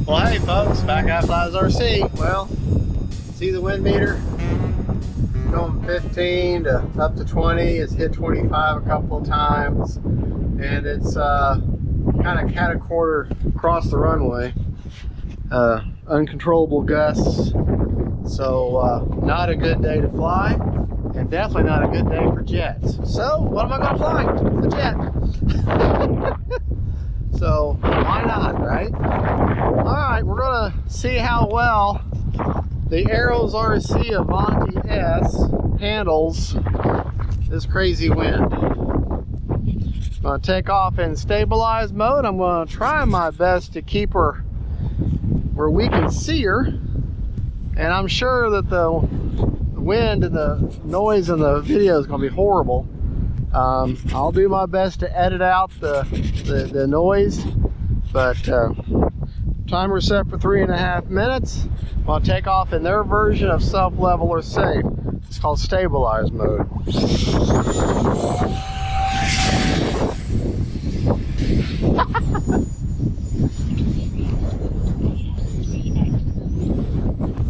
Well, hey folks, back at FGFRC. Well, see the wind meter going 15 to up to 20. It's hit 25 a couple of times, and it's kind of cat a quarter across the runway. Uncontrollable gusts, so not a good day to fly, and definitely not a good day for jets. So what am I going to fly? A jet. So why not, right? All right, we're going to see how well the AVANTI AVANTI S handles this crazy wind. I'm going to take off in stabilized mode. I'm going to try my best to keep her where we can see her, and I'm sure that the wind and the noise in the video is going to be horrible. I'll do my best to edit out the noise, but timer set for 3.5 minutes. I'll take off in their version of self-level or safe. It's called stabilized mode.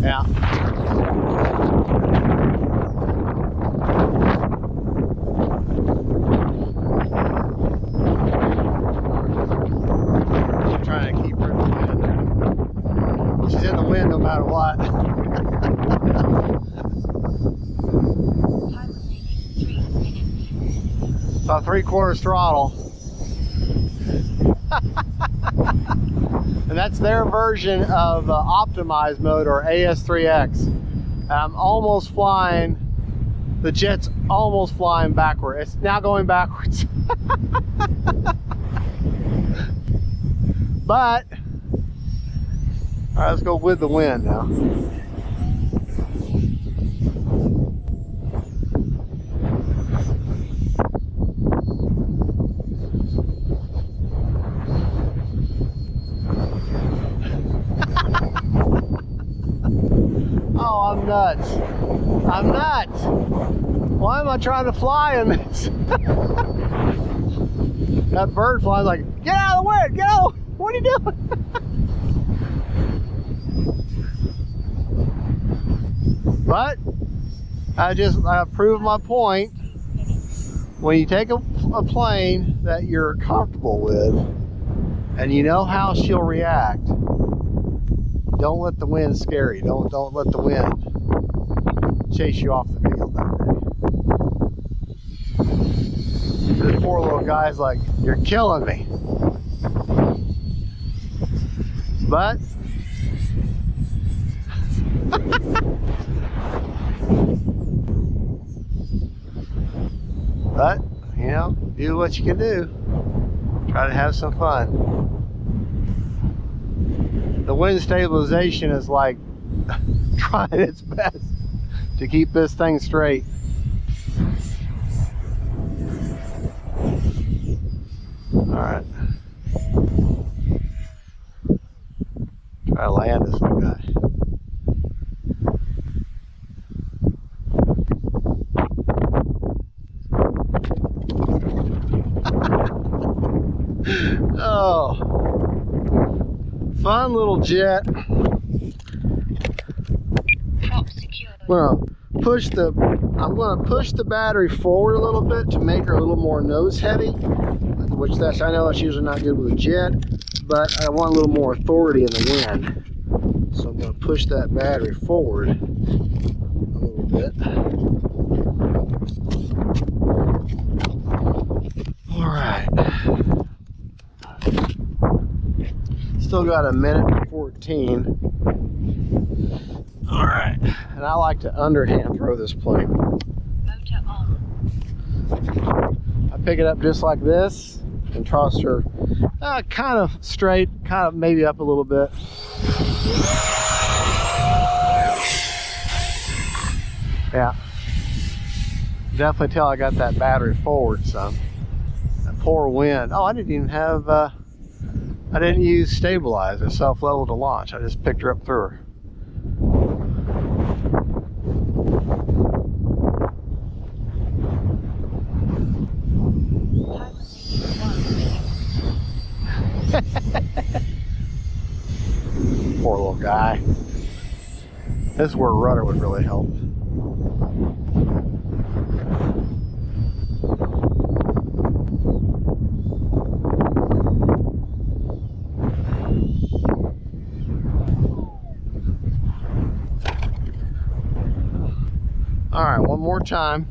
Yeah. I'm trying to keep her in the wind. She's in the wind no matter what. About 3/4 throttle. And that's their version of optimized mode, or AS3X. I'm almost flying, the jet's almost flying backward. It's now going backwards. But, all right, let's go with the wind now. Oh, I'm nuts. I'm nuts. Why am I trying to fly in this? That bird flies like, get out of the wind, get out of the wind. What are you doing? But I proved my point. When you take a plane that you're comfortable with and you know how she'll react, don't let the wind scare you. Don't let the wind chase you off the field that day. This poor little guy's like, you're killing me. But you know, do what you can do. Try to have some fun. The wind stabilization is like trying its best to keep this thing straight. All right. Try to land this little guy. Oh, fun little jet. I'm gonna push the battery forward a little bit to make her a little more nose heavy, which I know that's usually not good with a jet, but I want a little more authority in the wind. So I'm gonna push that battery forward a little bit. All right. Still got 1:14. All right, and I like to underhand throw this plane. Motor on. I pick it up just like this and toss her kind of straight, kind of maybe up a little bit. Yeah, definitely tell I got that battery forward some. That poor wind. Oh, I didn't even have, I didn't use stabilizer, self-level to launch. I just picked her up through her. guy. This is where rudder would really help. All right, one more time.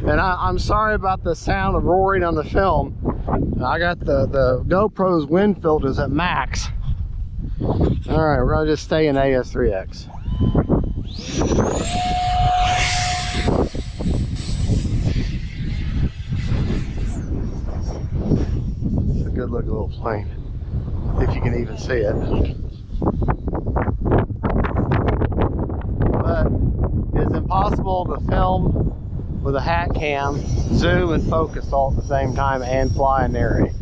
And I'm sorry about the sound of roaring on the film. I got the GoPro's wind filters at max. All right, we're gonna just stay in AS3X. It's a good looking little plane, if you can even see it. But it's impossible to film with a hat cam, zoom and focus all at the same time and fly and narrate.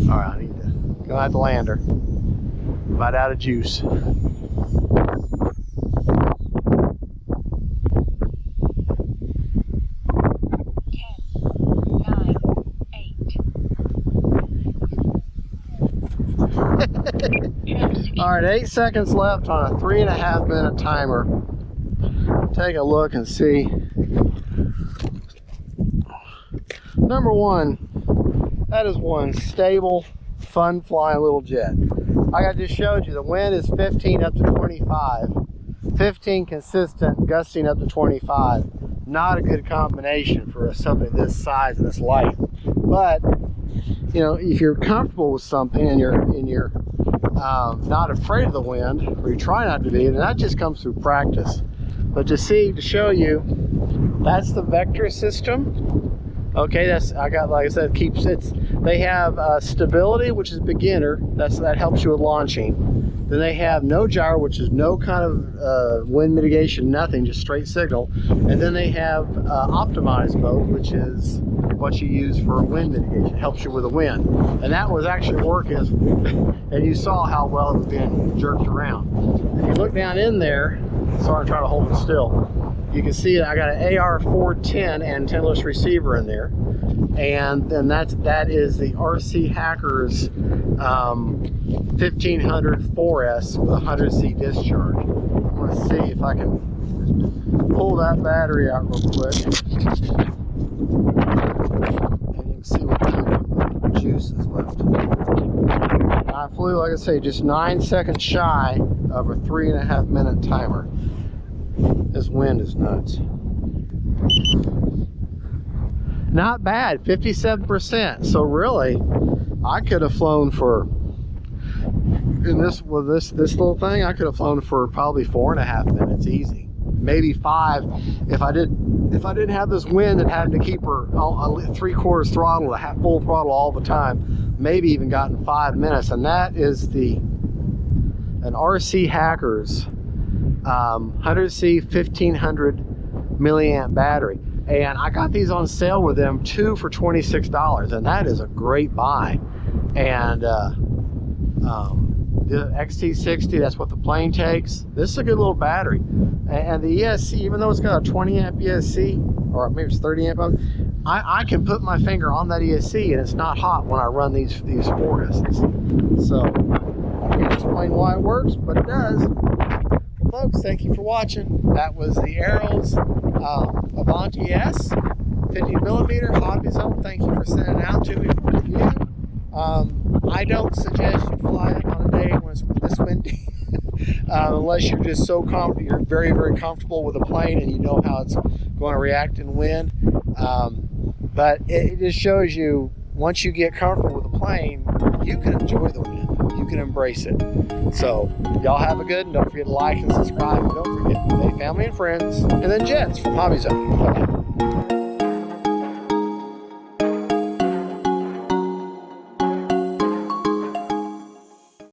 All right, I need to go at the lander. About out of juice. 10, 9, 8. All right, 8 seconds left on a 3.5 minute timer. Take a look and see. Number one, that is one stable, fun flying little jet. Like I just showed you, the wind is 15 up to 25. 15 consistent, gusting up to 25. Not a good combination for something this size and this light. But, you know, if you're comfortable with something and you're not afraid of the wind, or you try not to be, and that just comes through practice. But to show you, that's the vector system. Okay, I got, like I said, they have stability, which is beginner. That helps you with launching. Then they have no gyro, which is no kind of wind mitigation, nothing, just straight signal. And then they have optimized mode, which is what you use for wind mitigation. It helps you with the wind. And that was actually working, and you saw how well it was being jerked around. If you look down in there, sorry, I'm trying to hold it still. You can see I got an AR410 antennaless receiver in there, and then that is the RC Hackers 1500 4S with 100C discharge. I'm going to see if I can pull that battery out real quick, and you can see what kind of juice is left. I flew, like I say, just 9 seconds shy of a 3.5 minute timer. This wind is nuts. Not bad, 57%. So really, I could have flown for, with this little thing, I could have flown for probably 4.5 minutes easy, maybe 5 if I didn't have this wind and having to keep her 3/4 throttle to full throttle all the time. Maybe even gotten 5 minutes, and that is an RC Hackers 100C 1500 milliamp battery, and I got these on sale with them 2 for $26, and that is a great buy. And the XT60, that's what the plane takes. This is a good little battery, and the ESC, even though it's got a 20 amp ESC, or maybe it's 30 amp, I can put my finger on that ESC and it's not hot when I run these forests. So I can't explain why it works, but it does. Folks, thank you for watching. That was the Arrows AVANTI S 50mm Hobby Zone. Thank you for sending it out to me for review. I don't suggest you fly it on a day when it's this windy, unless you're just so confident, you're very, very comfortable with the plane and you know how it's going to react in wind. But it just shows you, once you get comfortable with the plane, you can enjoy the wind. You can embrace it. So y'all have a good, and don't forget to like and subscribe, and don't forget to say family and friends, and then Jets from Hobby Zone. Bye-bye.